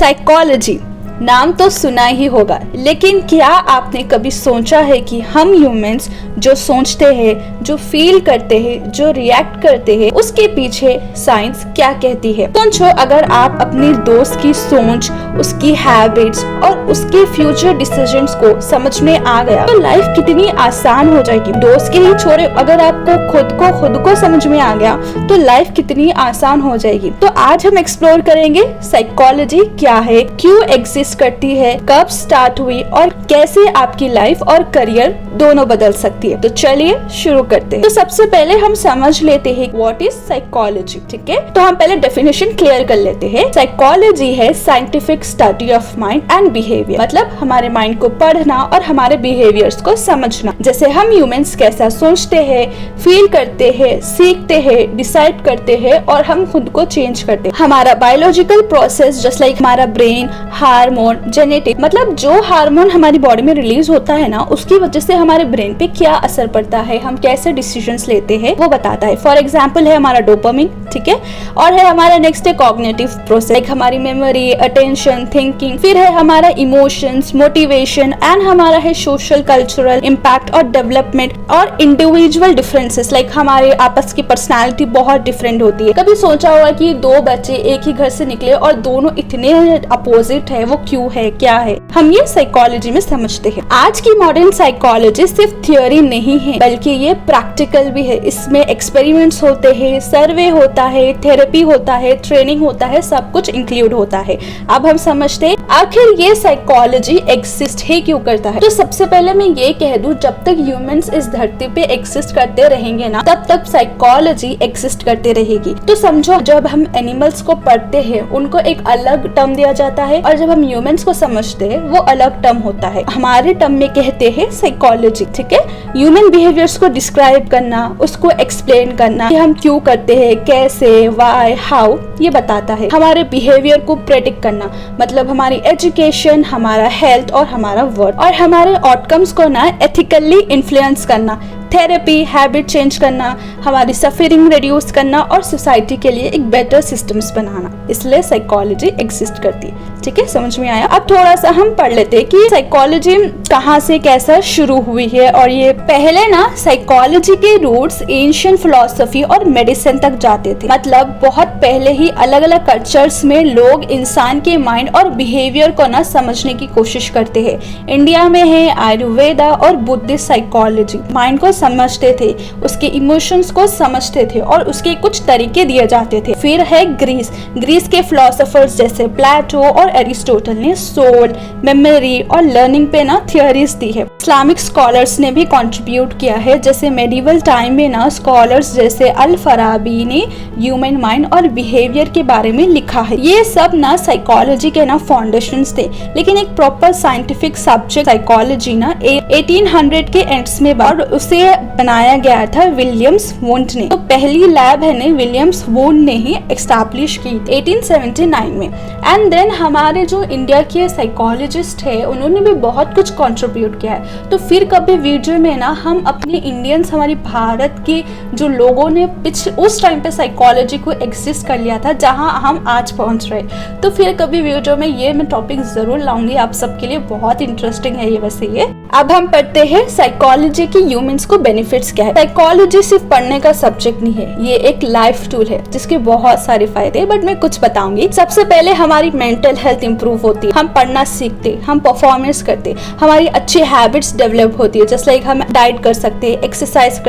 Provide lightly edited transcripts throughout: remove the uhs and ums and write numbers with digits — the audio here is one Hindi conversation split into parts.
साइकोलॉजी नाम तो सुना ही होगा, लेकिन क्या आपने कभी सोचा है कि हम ह्यूमंस जो सोचते हैं, जो फील करते हैं, जो रिएक्ट करते हैं, उसके पीछे साइंस क्या कहती है। सोचो, अगर आप अपने दोस्त की सोच, उसकी हैबिट्स और उसके फ्यूचर डिसीजंस को समझ में आ गया तो लाइफ कितनी आसान हो जाएगी। दोस्त के ही छोड़े, अगर आपको खुद को समझ में आ गया तो लाइफ कितनी आसान हो जाएगी। तो आज हम एक्सप्लोर करेंगे साइकोलॉजी क्या है, क्यों एग्जिस्ट करती है, कब स्टार्ट हुई और कैसे आपकी लाइफ और करियर दोनों बदल सकती है। तो चलिए शुरू करते हैं। तो सबसे पहले हम समझ लेते हैं व्हाट इज साइकोलॉजी। ठीक है, तो हम पहले डेफिनेशन क्लियर कर लेते हैं। साइकोलॉजी है scientific study of mind and behaviour, मतलब हमारे माइंड को पढ़ना और हमारे बिहेवियर्स को समझना। जैसे हम ह्यूमंस कैसा सोचते हैं, फील करते हैं, सीखते हैं, डिसाइड करते हैं और हम खुद को चेंज करते हैं। हमारा बायोलॉजिकल प्रोसेस जस्ट लाइक हमारा ब्रेन, हार्मोन, जेनेटिक, मतलब जो हार्मोन हमारी बॉडी में रिलीज होता है ना, उसकी वजह से हमारे ब्रेन पे क्या असर पड़ता है, हम कैसे डिसीजंस लेते हैं, वो बताता है। फॉर एग्जांपल है हमारा डोपामिन, ठीक है, और है हमारा नेक्स्ट है कॉग्निटिव प्रोसेस, लाइक हमारी मेमोरी, अटेंशन, थिंकिंग, फिर है हमारा इमोशंस, मोटिवेशन एंड हमारा है सोशल कल्चरल इम्पैक्ट और डेवलपमेंट और इंडिविजुअल डिफरेंसेस, लाइक हमारे आपस की पर्सनैलिटी बहुत डिफरेंट होती है। कभी सोचा होगा कि दो बच्चे एक ही घर से निकले और दोनों इतने अपोजिट है, वो क्यों है, क्या है, हम ये साइकोलॉजी में समझते हैं। आज की मॉडर्न साइकोलॉजी सिर्फ थियोरी नहीं है, बल्कि ये प्रैक्टिकल भी है। इसमें एक्सपेरिमेंट्स होते हैं, सर्वे होता है, थेरेपी होता है, ट्रेनिंग होता है, सब कुछ इंक्लूड होता है। अब हम समझते हैं आखिर ये साइकोलॉजी एग्जिस्ट ही क्यों करता है। तो सबसे पहले मैं ये कह दूं, जब तक ह्यूमंस इस धरती पे एग्जिस्ट करते रहेंगे ना, तब तक साइकोलॉजी एग्जिस्ट करते रहेगी। तो समझो, जब हम एनिमल्स को पढ़ते हैं उनको एक अलग टर्म दिया जाता है और जब हम ह्यूमंस को समझते हैं वो अलग टर्म होता है। हमारे टर्म में कहते हैं साइकोलॉजी, ठीक है। ह्यूमन बिहेवियर्स को डिस्क्राइब करना, उसको एक्सप्लेन करना कि हम क्यों करते हैं, कैसे, व्हाई, हाउ, ये बताता है। हमारे बिहेवियर को प्रेडिक्ट करना, मतलब हमारी एजुकेशन, हमारा हेल्थ और हमारा वर्क, और हमारे आउटकम्स को ना एथिकली इन्फ्लुएंस करना। थेरेपी, हैबिट चेंज करना, हमारी सफरिंग रिड्यूस करना और सोसाइटी के लिए एक बेटर सिस्टम्स बनाना। इसलिए साइकोलॉजी एग्जिस्ट करती है। ठीक है, समझ में आया। अब थोड़ा सा हम पढ़ लेते हैं कि साइकोलॉजी कहाँ से कैसा शुरू हुई है। और ये पहले ना साइकोलॉजी के रूट्स एंशिएंट फिलॉसफी और मेडिसिन तक जाते थे। मतलब बहुत पहले ही अलग अलग कल्चर्स में लोग इंसान के माइंड और बिहेवियर को ना समझने की कोशिश करते हैं। इंडिया में है आयुर्वेदा और बुद्धिस्ट साइकोलॉजी। माइंड को समझते थे, उसके इमोशंस को समझते थे और उसके कुछ तरीके दिए जाते थे। फिर है ग्रीस के फिलोसोफर्स जैसे प्लेटो और एरिस्टोटल ने सोल, मेमोरी और लर्निंग पे ना थियरीज दी है। इस्लामिक स्कॉलर्स ने भी कंट्रीब्यूट किया है, जैसे मेडिवल टाइम में ना स्कॉलर्स जैसे अल फराबी ने ह्यूमन माइंड और बिहेवियर के बारे में लिखा है। ये सब ना साइकोलॉजी के ना फाउंडेशंस थे, लेकिन एक प्रॉपर साइंटिफिक सब्जेक्ट साइकोलॉजी ना 1800 के एंड्स में और उसे बनाया गया था विलियम्स वुंड ने। तो पहली लैब है विलियम्स वुंड ने ही एस्टैब्लिश की 1879 में। एंड देन हमारे जो इंडिया के साइकोलॉजिस्ट है उन्होंने भी बहुत कुछ कंट्रीब्यूट किया है। तो फिर कभी वीडियो में ना हम अपने इंडियंस, हमारी भारत के जो लोगों ने उस टाइम पे साइकोलॉजी को एग्जिस्ट कर लिया था जहां हम आज पहुंच रहे, तो फिर कभी वीडियो में ये मैं टॉपिक जरूर लाऊंगी आप सबके लिए। बहुत इंटरेस्टिंग है ये वैसे ये। अब हम पढ़ते हैं साइकोलॉजी की ह्यूमंस को बेनिफिट्स क्या है। साइकोलॉजी सिर्फ पढ़ने का सब्जेक्ट नहीं है, ये एक लाइफ टूल है जिसके बहुत सारे फायदे हैं, बट मैं कुछ बताऊंगी। सबसे पहले हमारी मेंटल हेल्थ इंप्रूव होती है, हम पढ़ना सीखते, हम परफॉर्मेंस करते, हमारी अच्छी हैबिट्स डेवलप होती है। जस्ट लाइक हम डाइट कर सकते हैं, एक्सरसाइज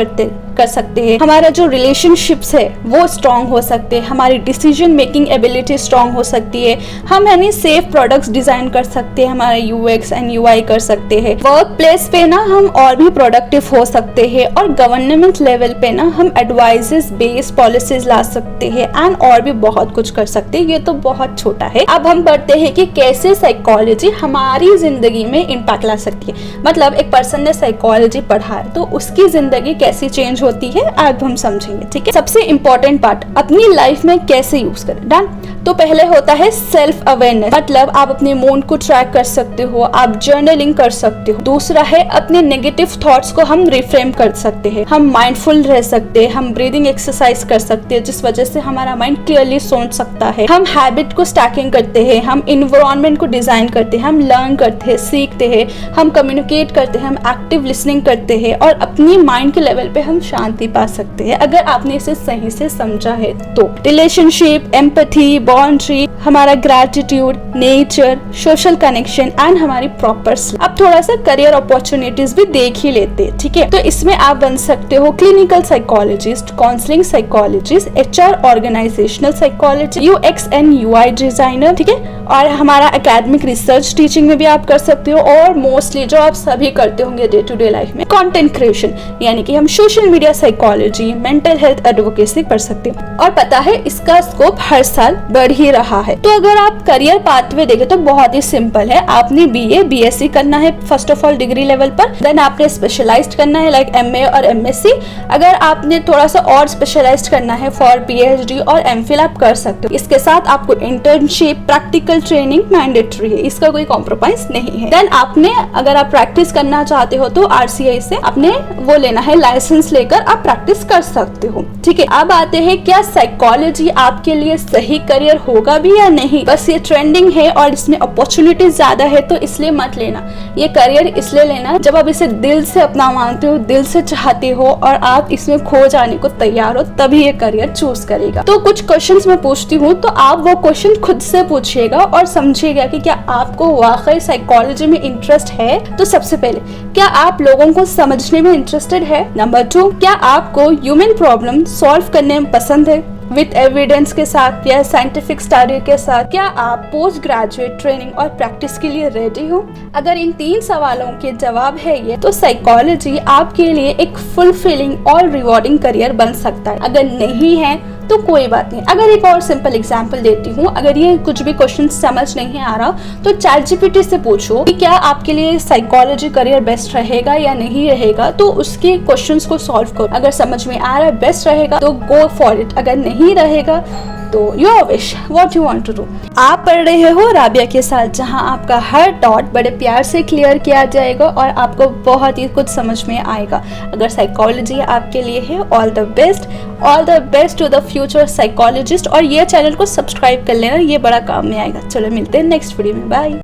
कर सकते हैं, हमारा जो रिलेशनशिप्स है वो स्ट्रॉन्ग हो सकते हैं, हमारी डिसीजन मेकिंग एबिलिटी स्ट्रॉन्ग हो सकती है, हम यानी सेफ प्रोडक्ट्स डिजाइन कर सकते हैं, हमारा यूएक्स एंड यूआई कर सकते हैं। वर्क प्लेस पे ना हम और भी प्रोडक्टिव हो सकते हैं और गवर्नमेंट लेवल पे ना हम एडवाइजेस बेस्ड पॉलिसीज ला सकते हैं एंड और भी बहुत कुछ कर सकते हैं। ये तो बहुत छोटा है। अब हम पढ़ते हैं कि कैसे साइकोलॉजी हमारी जिंदगी में इम्पैक्ट ला सकती है। मतलब एक पर्सन ने साइकोलॉजी पढ़ा है तो उसकी जिंदगी कैसी चेंज होती है, अब हम समझेंगे। ठीक है, सबसे इंपॉर्टेंट पार्ट, अपनी लाइफ में कैसे यूज करें। डन। तो पहले होता है सेल्फ अवेयरनेस, मतलब आप अपने मूड को ट्रैक कर सकते हो, आप जर्नलिंग कर सकते हो। दूसरा है अपने नेगेटिव थॉट्स को हम रिफ्रेम कर सकते हैं, हम माइंडफुल रह सकते हैं, हम ब्रीदिंग एक्सरसाइज कर सकते हैं जिस वजह से हमारा माइंड क्लियरली सोच सकता है। हम हैबिट को स्टैकिंग करते हैं, हम इन्वायरमेंट को डिजाइन करते हैं, हम लर्न करते हैं, सीखते हैं, हम कम्युनिकेट करते हैं, हम एक्टिव लिसनिंग करते हैं और अपनी माइंड के लेवल पे हम शांति पा सकते हैं अगर आपने इसे सही से समझा है तो। रिलेशनशिप, एम्पैथी, बाउंड्री, हमारा gratitude, nature, social connection and हमारी प्रॉपर स्लीप। अब थोड़ा सा करियर अपॉर्चुनिटीज भी देख ही लेते हैं। ठीक है, तो इसमें आप बन सकते हो clinical psychologist, counselling psychologist, HR organisational psychologist, UX and UI designer. ठीक है, और हमारा एकेडमिक रिसर्च टीचिंग में भी आप कर सकते हो और मोस्टली जो आप सभी करते होंगे डे टू डे लाइफ में, कंटेंट क्रिएशन, यानी कि हम social media psychology, mental health advocacy कर सकते हैं। और पता है इसका स्कोप हर साल बढ़ ही रहा है। तो अगर आप करियर पाथवे देखें तो बहुत ही सिंपल है। आपने BA, BSc करना है first of all degree level पर, देन आपने स्पेशलाइज्ड करना है लाइक MA और MSc। अगर आपने थोड़ा सा और स्पेशलाइज्ड करना है फॉर PhD और MPhil आप कर सकते हो। इसके साथ आपको इंटर्नशिप, प्रैक्टिकल ट्रेनिंग मैंडेटरी है, इसका कोई कॉम्प्रोमाइज नहीं है। देन आपने अगर आप प्रैक्टिस करना चाहते हो तो RCI से आपने वो लेना है, लाइसेंस लेकर आप प्रैक्टिस कर सकते हो। ठीक है, अब आते हैं क्या साइकोलॉजी आपके लिए सही करियर होगा भी या नहीं। बस ये ट्रेंडिंग है और इसमें अपॉर्चुनिटी ज्यादा है तो इसलिए मत लेना। ये करियर इसलिए लेना जब आप इसे दिल से अपना मानते हो, दिल से चाहते हो और आप इसमें खो जाने को तैयार हो, तभी ये करियर चूज करेगा। तो कुछ क्वेश्चंस मैं पूछती हूँ तो आप वो क्वेश्चन खुद से पूछिएगा और समझिएगा कि क्या आपको वाकई साइकोलॉजी में इंटरेस्ट है। तो सबसे पहले, क्या आप लोगों को समझने में इंटरेस्टेड है। नंबर 2, क्या आपको ह्यूमन प्रॉब्लम सॉल्व करने में पसंद है विथ एविडेंस के साथ या साइंटिफिक स्टडी के साथ। क्या आप पोस्ट ग्रेजुएट ट्रेनिंग और प्रैक्टिस के लिए रेडी हो। अगर इन 3 सवालों के जवाब है ये, तो साइकोलॉजी आपके लिए एक फुलफिलिंग और रिवॉर्डिंग करियर बन सकता है। अगर नहीं है तो कोई बात नहीं। अगर एक और सिंपल एग्जांपल देती हूँ, अगर ये कुछ भी क्वेश्चन समझ नहीं आ रहा तो ChatGPT से पूछो कि क्या आपके लिए साइकोलॉजी करियर बेस्ट रहेगा या नहीं रहेगा, तो उसके क्वेश्चंस को सॉल्व करो। अगर समझ में आ रहा है बेस्ट रहेगा तो गो फॉर इट, अगर नहीं रहेगा तो your wish, what you want to do. आप पढ़ रहे हो राबिया के साथ, जहां आपका हर डॉट बड़े प्यार से क्लियर किया जाएगा और आपको बहुत ही कुछ समझ में आएगा। अगर साइकोलॉजी आपके लिए है, all the best to the future psychologist. और ये चैनल को सब्सक्राइब कर लेना, ये बड़ा काम में आएगा। चलो मिलते हैं नेक्स्ट वीडियो में, बाय।